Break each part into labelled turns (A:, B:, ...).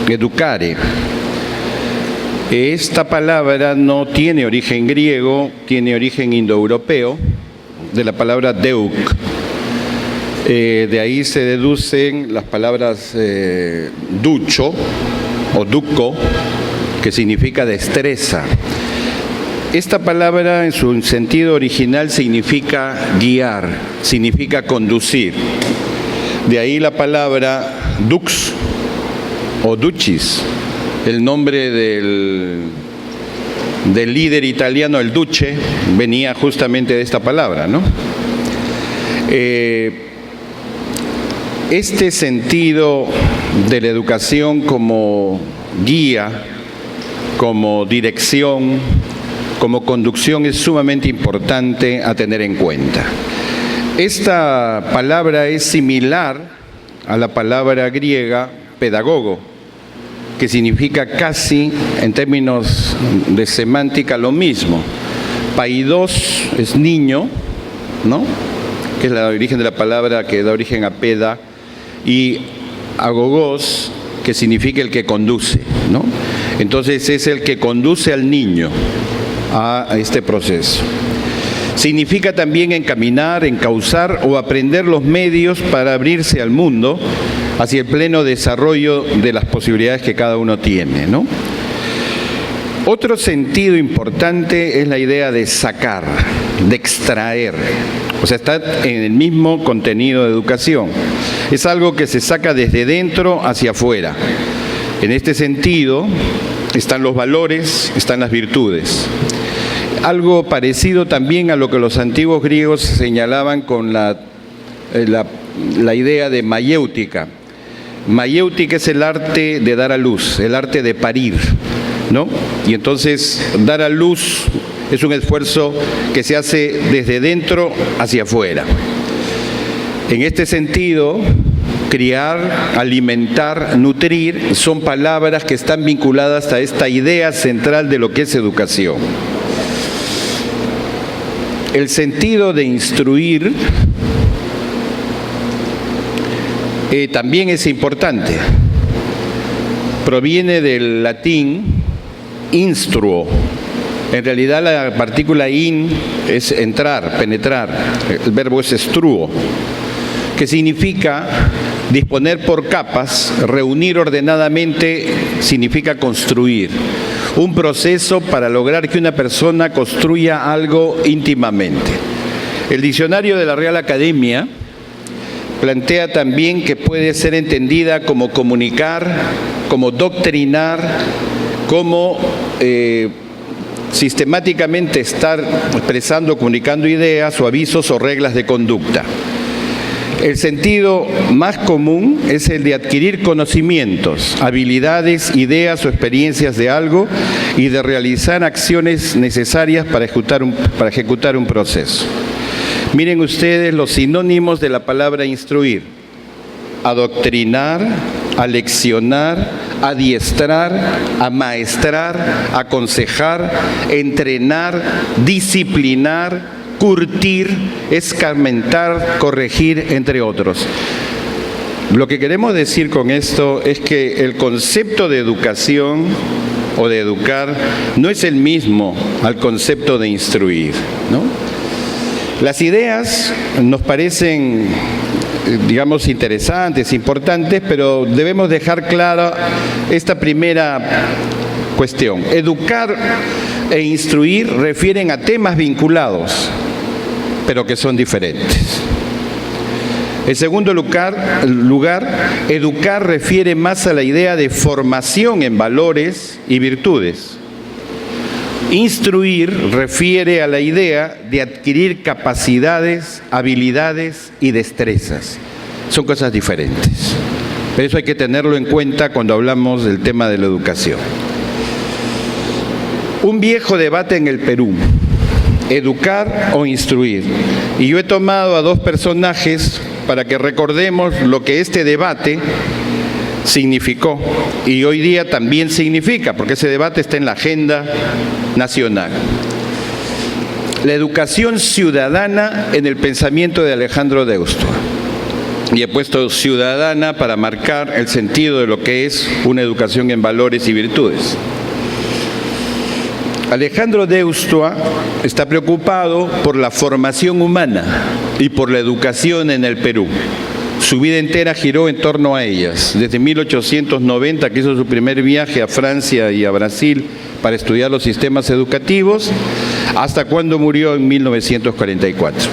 A: educare. Esta palabra no tiene origen griego, tiene origen indoeuropeo, de la palabra deuk. De ahí se deducen las palabras ducho o duco, que significa destreza. Esta palabra en su sentido original significa guiar, significa conducir. De ahí la palabra dux o ducis, el nombre del líder italiano, el duce, venía justamente de esta palabra, ¿no? Este sentido de la educación como guía, como dirección, como conducción es sumamente importante a tener en cuenta. Esta palabra es similar a la palabra griega pedagogo, que significa casi, en términos de semántica, lo mismo. Paidos es niño, ¿no?, que es el origen de la palabra que da origen a peda, y agogos, que significa el que conduce, ¿no? Entonces es el que conduce al niño a este proceso. Significa también encaminar, encauzar o aprender los medios para abrirse al mundo hacia el pleno desarrollo de las posibilidades que cada uno tiene, ¿no? Otro sentido importante es la idea de sacar, de extraer. O sea, está en el mismo contenido de educación. Es algo que se saca desde dentro hacia afuera. En este sentido están los valores, están las virtudes. Algo parecido también a lo que los antiguos griegos señalaban con la idea de mayéutica. Mayéutica es el arte de dar a luz, el arte de parir, ¿no? Y entonces dar a luz es un esfuerzo que se hace desde dentro hacia afuera. En este sentido, criar, alimentar, nutrir son palabras que están vinculadas a esta idea central de lo que es educación. El sentido de instruir también es importante. Proviene del latín instruo. En realidad la partícula in es entrar, penetrar. El verbo es estruo, que significa disponer por capas, reunir ordenadamente, significa construir. Un proceso para lograr que una persona construya algo íntimamente. El diccionario de la Real Academia plantea también que puede ser entendida como comunicar, como doctrinar, como sistemáticamente estar expresando, comunicando ideas o avisos o reglas de conducta. El sentido más común es el de adquirir conocimientos, habilidades, ideas o experiencias de algo y de realizar acciones necesarias para ejecutar un proceso. Miren ustedes los sinónimos de la palabra instruir: adoctrinar, aleccionar, adiestrar, amaestrar, aconsejar, entrenar, disciplinar, curtir, escarmentar, corregir, entre otros. Lo que queremos decir con esto es que el concepto de educación o de educar no es el mismo al concepto de instruir, ¿no? Las ideas nos parecen, digamos, interesantes, importantes, pero debemos dejar clara esta primera cuestión. Educar e instruir refieren a temas vinculados, pero que son diferentes. En segundo lugar, educar refiere más a la idea de formación en valores y virtudes. Instruir refiere a la idea de adquirir capacidades, habilidades y destrezas. Son cosas diferentes. Pero eso hay que tenerlo en cuenta cuando hablamos del tema de la educación. Un viejo debate en el Perú: educar o instruir. Y yo he tomado a dos personajes para que recordemos lo que este debate significó y hoy día también significa, porque ese debate está en la agenda nacional. La educación ciudadana en el pensamiento de Alejandro Deusto. y he puesto ciudadana para marcar el sentido de lo que es una educación en valores y virtudes. Alejandro Deustua está preocupado por la formación humana y por la educación en el Perú. Su vida entera giró en torno a ellas. Desde 1890, que hizo su primer viaje a Francia y a Brasil para estudiar los sistemas educativos, hasta cuando murió en 1944.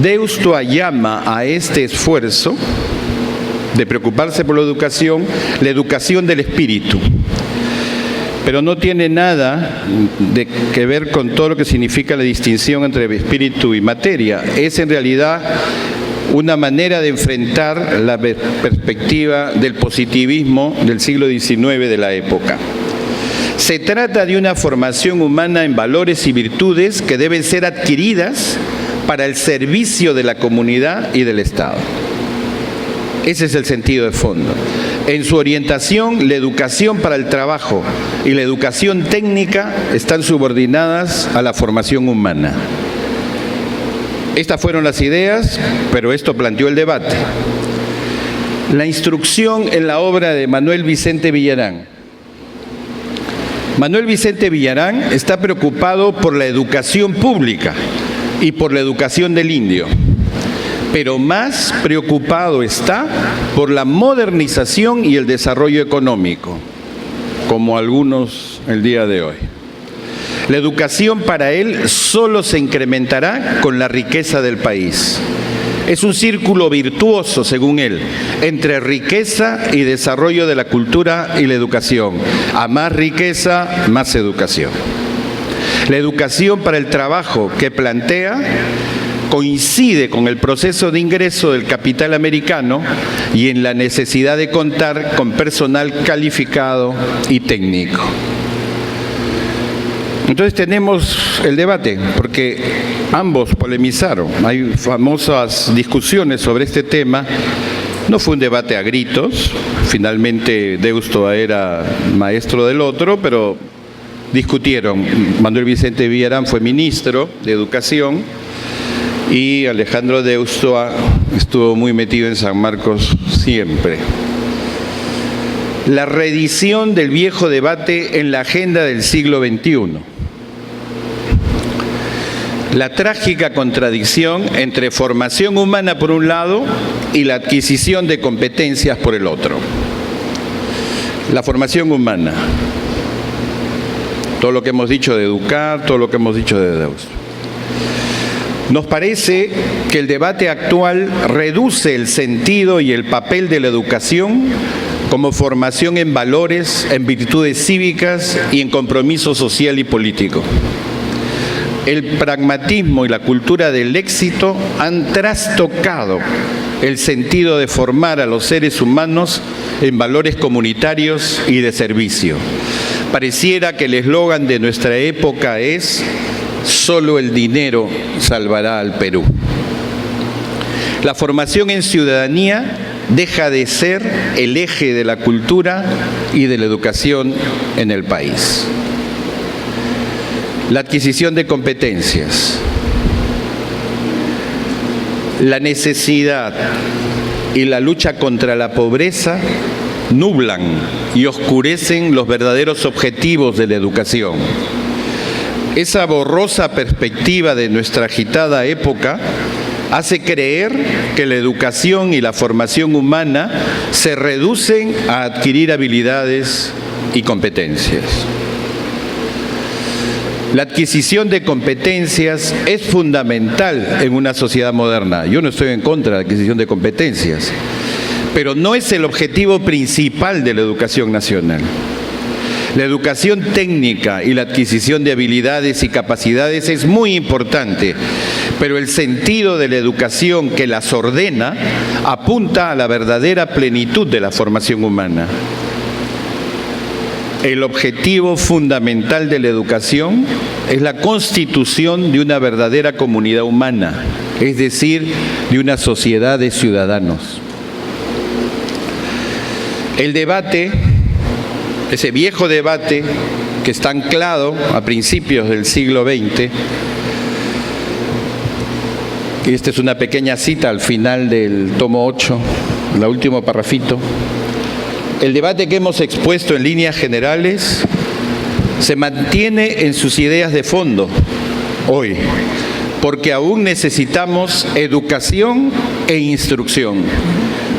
A: Deustua llama a este esfuerzo de preocuparse por la educación del espíritu. Pero no tiene nada que ver con todo lo que significa la distinción entre espíritu y materia. Es en realidad una manera de enfrentar la perspectiva del positivismo del siglo XIX de la época. Se trata de una formación humana en valores y virtudes que deben ser adquiridas para el servicio de la comunidad y del Estado. Ese es el sentido de fondo. En su orientación, la educación para el trabajo y la educación técnica están subordinadas a la formación humana. Estas fueron las ideas, pero esto planteó el debate. La instrucción en la obra de Manuel Vicente Villarán. Manuel Vicente Villarán está preocupado por la educación pública y por la educación del indio, pero más preocupado está por la modernización y el desarrollo económico, como algunos el día de hoy. La educación para él solo se incrementará con la riqueza del país. Es un círculo virtuoso, según él, entre riqueza y desarrollo de la cultura y la educación. A más riqueza, más educación. La educación para el trabajo que plantea coincide con el proceso de ingreso del capital americano y en la necesidad de contar con personal calificado y técnico. Entonces tenemos el debate, porque ambos polemizaron. Hay famosas discusiones sobre este tema. No fue un debate a gritos. Finalmente Deustua era maestro del otro, pero discutieron. Manuel Vicente Villarán fue ministro de Educación y Alejandro Deustua estuvo muy metido en San Marcos siempre. La reedición del viejo debate en la agenda del siglo XXI. La trágica contradicción entre formación humana por un lado y la adquisición de competencias por el otro. La formación humana. Todo lo que hemos dicho de educar, todo lo que hemos dicho de Deustua. Nos parece que el debate actual reduce el sentido y el papel de la educación como formación en valores, en virtudes cívicas y en compromiso social y político. El pragmatismo y la cultura del éxito han trastocado el sentido de formar a los seres humanos en valores comunitarios y de servicio. Pareciera que el eslogan de nuestra época es: solo el dinero salvará al Perú. La formación en ciudadanía deja de ser el eje de la cultura y de la educación en el país. La adquisición de competencias. La necesidad y la lucha contra la pobreza nublan y oscurecen los verdaderos objetivos de la educación. Esa borrosa perspectiva de nuestra agitada época hace creer que la educación y la formación humana se reducen a adquirir habilidades y competencias. La adquisición de competencias es fundamental en una sociedad moderna. Yo no estoy en contra de la adquisición de competencias, pero no es el objetivo principal de la educación nacional. La educación técnica y la adquisición de habilidades y capacidades es muy importante, pero el sentido de la educación que las ordena apunta a la verdadera plenitud de la formación humana. El objetivo fundamental de la educación es la constitución de una verdadera comunidad humana, es decir, de una sociedad de ciudadanos. El debate, ese viejo debate que está anclado a principios del siglo XX y esta es una pequeña cita al final del tomo 8, el último parrafito. El debate que hemos expuesto en líneas generales se mantiene en sus ideas de fondo hoy, porque aún necesitamos educación e instrucción.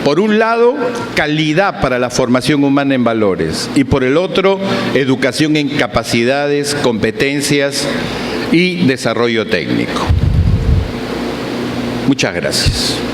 A: Por un lado, calidad para la formación humana en valores y por el otro, educación en capacidades, competencias y desarrollo técnico. Muchas gracias.